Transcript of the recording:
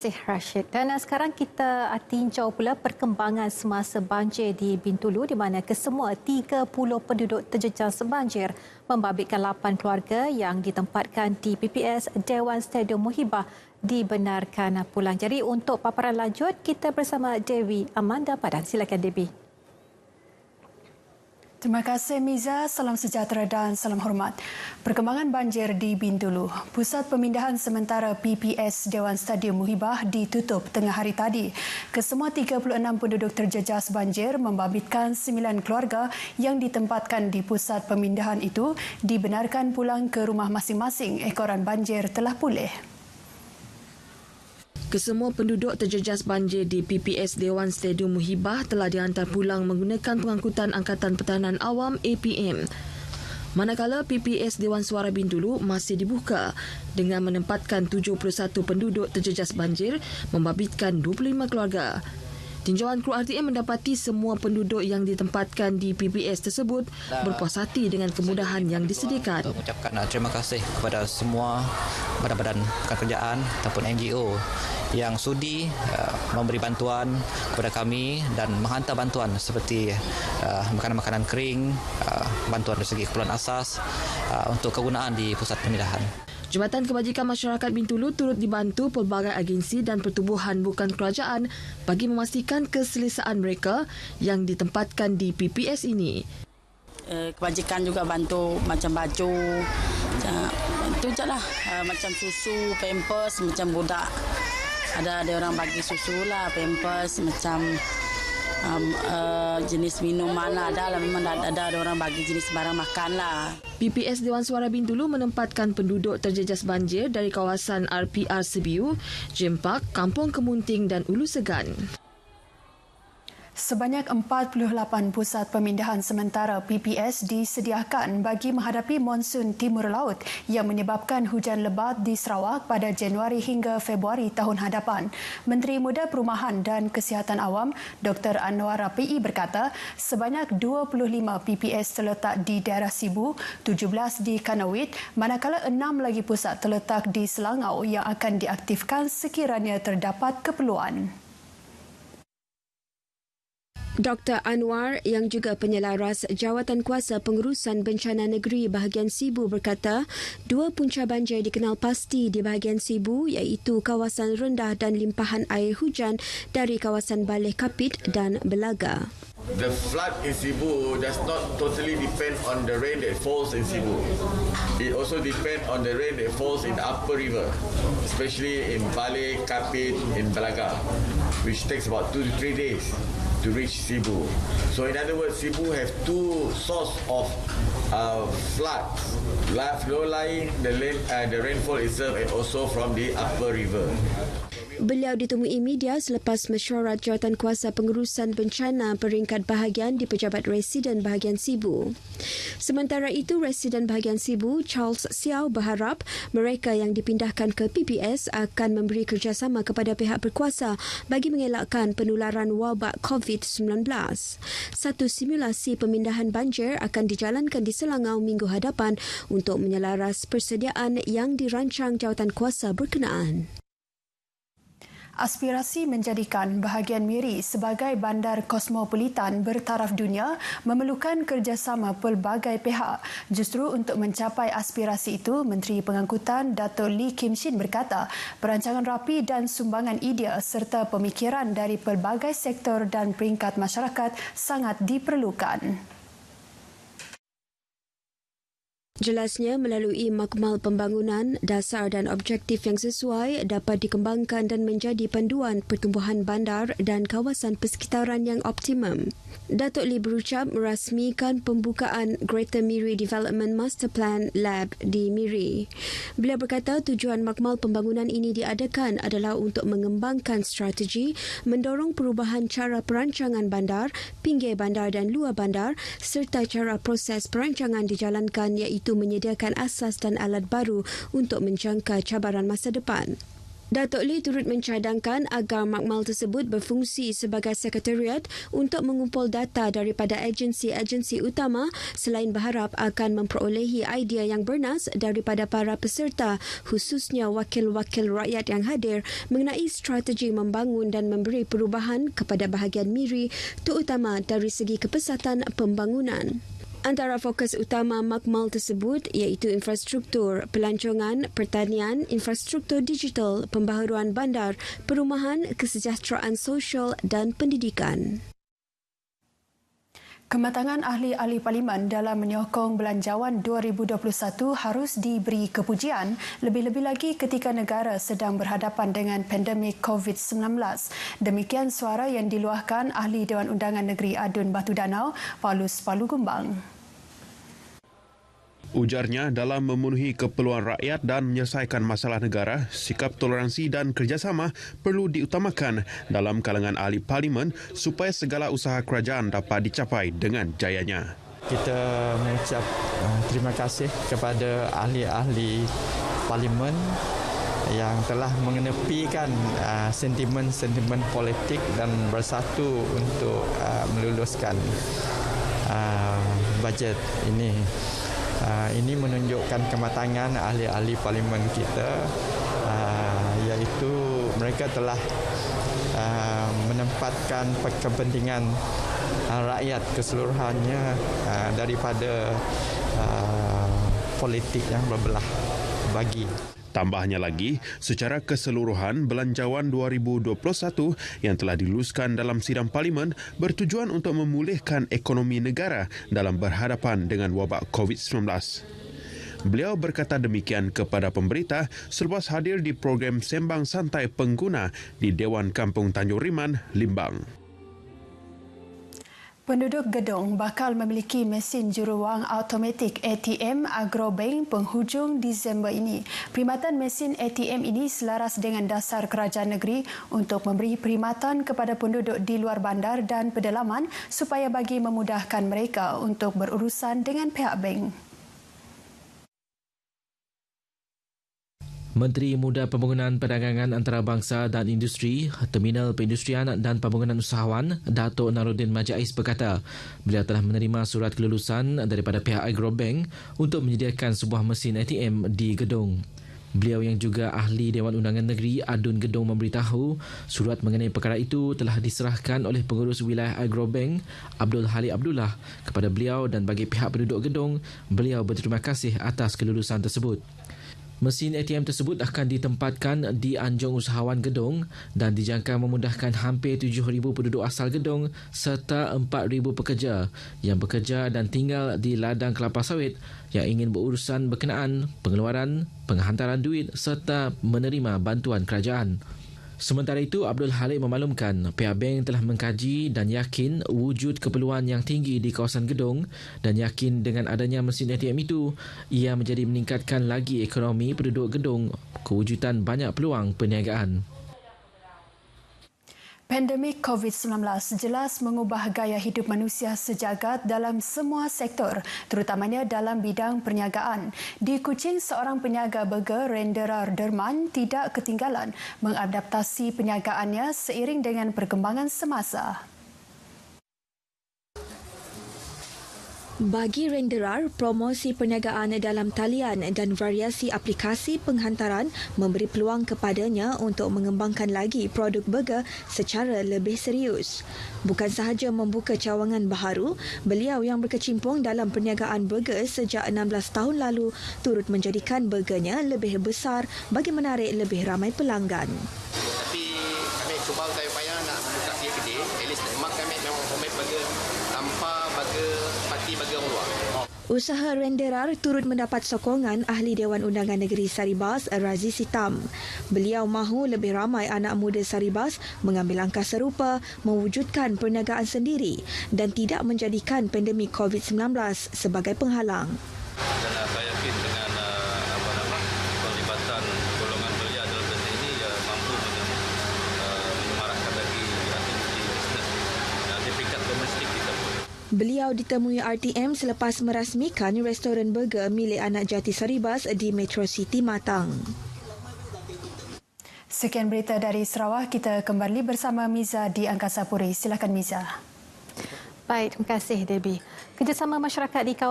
Rashid. Dan sekarang kita tinjau pula perkembangan semasa banjir di Bintulu di mana kesemua 30 penduduk terjejas banjir membabitkan 8 keluarga yang ditempatkan di PPS Dewan Stadium Muhibah dibenarkan pulang. Jadi untuk paparan lanjut kita bersama Dewi Amanda Padang. Silakan Dewi. Terima kasih Miza, salam sejahtera dan salam hormat. Perkembangan banjir di Bintulu. Pusat pemindahan sementara PPS Dewan Stadium Muhibah ditutup tengah hari tadi. Kesemua 36 penduduk terjejas banjir membabitkan 9 keluarga yang ditempatkan di pusat pemindahan itu dibenarkan pulang ke rumah masing-masing. Ekoran banjir telah pulih. Kesemua penduduk terjejas banjir di PPS Dewan Stadium Muhibah telah dihantar pulang menggunakan pengangkutan Angkatan Pertahanan Awam APM. Manakala PPS Dewan Suara Bintulu masih dibuka dengan menempatkan 71 penduduk terjejas banjir membabitkan 25 keluarga. Tinjauan kru RTM mendapati semua penduduk yang ditempatkan di PPS tersebut berpuas hati dengan kemudahan yang disediakan. Mengucapkan terima kasih kepada semua badan-badan pekerjaan ataupun NGO yang sudi memberi bantuan kepada kami dan menghantar bantuan seperti makanan-makanan kering, bantuan dari segi keperluan asas untuk kegunaan di pusat pemindahan. Jabatan Kebajikan Masyarakat Bintulu turut dibantu pelbagai agensi dan pertubuhan bukan kerajaan bagi memastikan keselesaan mereka yang ditempatkan di PPS ini. Kebajikan juga bantu macam baju, itu je lah, macam susu, pampers, macam budak. Ada orang bagi susu lah, pampers, macam jenis minuman lah, ada lah, memang ada orang bagi jenis barang makan lah. PPS Dewan Suara Bintulu menempatkan penduduk terjejas banjir dari kawasan RPR Sebiu, Jempak, Kampung Kemunting dan Ulu Segan. Sebanyak 48 pusat pemindahan sementara PPS disediakan bagi menghadapi monsun timur laut yang menyebabkan hujan lebat di Sarawak pada Januari hingga Februari tahun hadapan. Menteri Muda Perumahan dan Kesihatan Awam Dr. Anwar Rafi'i berkata sebanyak 25 PPS terletak di daerah Sibu, 17 di Kanawit, manakala 6 lagi pusat terletak di Selangau yang akan diaktifkan sekiranya terdapat keperluan. Dr. Anwar yang juga penyelaras Jawatankuasa Pengurusan Bencana Negeri bahagian Sibu berkata, dua punca banjir dikenal pasti di bahagian Sibu iaitu kawasan rendah dan limpahan air hujan dari kawasan Baleh Kapit dan Belaga. The flood in Sibu does not totally depend on the rain that falls in Sibu. It also depends on the rain that falls in the upper river, especially in Baleh Kapit, in Belaga, which takes about 2 to 3 days to reach Sibu. So in other words, Sibu have two sources of floods, low lying, the rainfall itself and also from the upper river. Beliau ditemui media selepas mesyuarat Jawatankuasa Pengurusan Bencana peringkat bahagian di Pejabat Residen bahagian Sibu. Sementara itu, Residen bahagian Sibu, Charles Siau berharap mereka yang dipindahkan ke PPS akan memberi kerjasama kepada pihak berkuasa bagi mengelakkan penularan wabak COVID-19. Satu simulasi pemindahan banjir akan dijalankan di Selangau minggu hadapan untuk menyelaras persediaan yang dirancang Jawatankuasa berkenaan. Aspirasi menjadikan bahagian Miri sebagai bandar kosmopolitan bertaraf dunia memerlukan kerjasama pelbagai pihak. Justru untuk mencapai aspirasi itu, Menteri Pengangkutan Dato' Lee Kim Shin berkata, perancangan rapi dan sumbangan idea serta pemikiran dari pelbagai sektor dan peringkat masyarakat sangat diperlukan. Jelasnya, melalui makmal pembangunan, dasar dan objektif yang sesuai dapat dikembangkan dan menjadi panduan pertumbuhan bandar dan kawasan persekitaran yang optimum. Datuk Lee berucap merasmikan pembukaan Greater Miri Development Master Plan Lab di Miri. Beliau berkata tujuan makmal pembangunan ini diadakan adalah untuk mengembangkan strategi, mendorong perubahan cara perancangan bandar, pinggir bandar dan luar bandar serta cara proses perancangan dijalankan iaitu menyediakan asas dan alat baru untuk menjangka cabaran masa depan. Datuk Lee turut mencadangkan agar makmal tersebut berfungsi sebagai sekretariat untuk mengumpul data daripada agensi-agensi utama selain berharap akan memperolehi idea yang bernas daripada para peserta khususnya wakil-wakil rakyat yang hadir mengenai strategi membangun dan memberi perubahan kepada bahagian Miri terutama dari segi kepesatan pembangunan. Antara fokus utama makmal tersebut iaitu infrastruktur, pelancongan, pertanian, infrastruktur digital, pembaharuan bandar, perumahan, kesejahteraan sosial dan pendidikan. Kematangan ahli-ahli parlimen dalam menyokong belanjawan 2021 harus diberi kepujian, lebih-lebih lagi ketika negara sedang berhadapan dengan pandemik COVID-19. Demikian suara yang diluahkan Ahli Dewan Undangan Negeri Adun Batu Danau, Paulus Palugumbang. Ujarnya, dalam memenuhi keperluan rakyat dan menyelesaikan masalah negara, sikap toleransi dan kerjasama perlu diutamakan dalam kalangan ahli parlimen supaya segala usaha kerajaan dapat dicapai dengan jayanya. Kita mengucap terima kasih kepada ahli-ahli parlimen yang telah mengenepikan sentimen-sentimen politik dan bersatu untuk meluluskan bajet ini. Ini menunjukkan kematangan ahli-ahli parlimen kita, iaitu mereka telah menempatkan kepentingan rakyat keseluruhannya daripada politik yang berbelah bagi. Tambahnya lagi, secara keseluruhan belanjawan 2021 yang telah diluluskan dalam sidang parlimen bertujuan untuk memulihkan ekonomi negara dalam berhadapan dengan wabak COVID-19. Beliau berkata demikian kepada pemberita selepas hadir di program Sembang Santai Pengguna di Dewan Kampung Tanjung Riman, Limbang. Penduduk gedung bakal memiliki mesin juruwang automatik ATM Agrobank penghujung Disember ini. Perkhidmatan mesin ATM ini selaras dengan dasar kerajaan negeri untuk memberi perkhidmatan kepada penduduk di luar bandar dan pedalaman supaya bagi memudahkan mereka untuk berurusan dengan pihak bank. Menteri Muda Pembangunan Perdagangan Antarabangsa dan Industri, Terminal Perindustrian dan Pembangunan Usahawan, Datuk Naruddin Majais berkata, beliau telah menerima surat kelulusan daripada pihak Agrobank untuk menyediakan sebuah mesin ATM di gedung. Beliau yang juga Ahli Dewan Undangan Negeri Adun Gedong memberitahu, surat mengenai perkara itu telah diserahkan oleh pengurus wilayah Agrobank, Abdul Halik Abdullah, kepada beliau dan bagi pihak penduduk gedung, beliau berterima kasih atas kelulusan tersebut. Mesin ATM tersebut akan ditempatkan di Anjong Usahawan Gedong dan dijangka memudahkan hampir 7,000 penduduk asal Gedong serta 4,000 pekerja yang bekerja dan tinggal di ladang kelapa sawit yang ingin berurusan berkenaan pengeluaran, penghantaran duit serta menerima bantuan kerajaan. Sementara itu, Abdul Halik memaklumkan pihak bank telah mengkaji dan yakin wujud keperluan yang tinggi di kawasan Gedong dan yakin dengan adanya mesin ATM itu, ia menjadi meningkatkan lagi ekonomi penduduk Gedong kewujudan banyak peluang perniagaan. Pandemik COVID-19 jelas mengubah gaya hidup manusia sejagat dalam semua sektor, terutamanya dalam bidang perniagaan. Di Kuching, seorang peniaga burger Renderar Derman tidak ketinggalan mengadaptasi perniagaannya seiring dengan perkembangan semasa. Bagi Renderar, promosi perniagaan dalam talian dan variasi aplikasi penghantaran memberi peluang kepadanya untuk mengembangkan lagi produk burger secara lebih serius. Bukan sahaja membuka cawangan baharu, beliau yang berkecimpung dalam perniagaan burger sejak 16 tahun lalu turut menjadikan burgernya lebih besar bagi menarik lebih ramai pelanggan. Tapi kami cuba gaya upaya nak buka dia gede, at least mak kami memang homemade burger tanpa burger parti burger orang luar. Usaha Renderar turut mendapat sokongan Ahli Dewan Undangan Negeri Saribas, Razi Sitam. Beliau mahu lebih ramai anak muda Saribas mengambil langkah serupa mewujudkan perniagaan sendiri dan tidak menjadikan pandemik COVID-19 sebagai penghalang. Dan saya yakin dengan pelibatan golongan belia dalam benda ini mampu menyemarakkan lagi aktiviti bisnes di peringkat domestik kita pun. Beliau ditemui RTM selepas merasmikan restoran burger milik anak jati Saribas di Metro City Matang. Sekian berita dari Sarawak. Kita kembali bersama Miza di Angkasa Puri. Silakan Miza. Baik, terima kasih Debbie. Kerjasama masyarakat di kawasan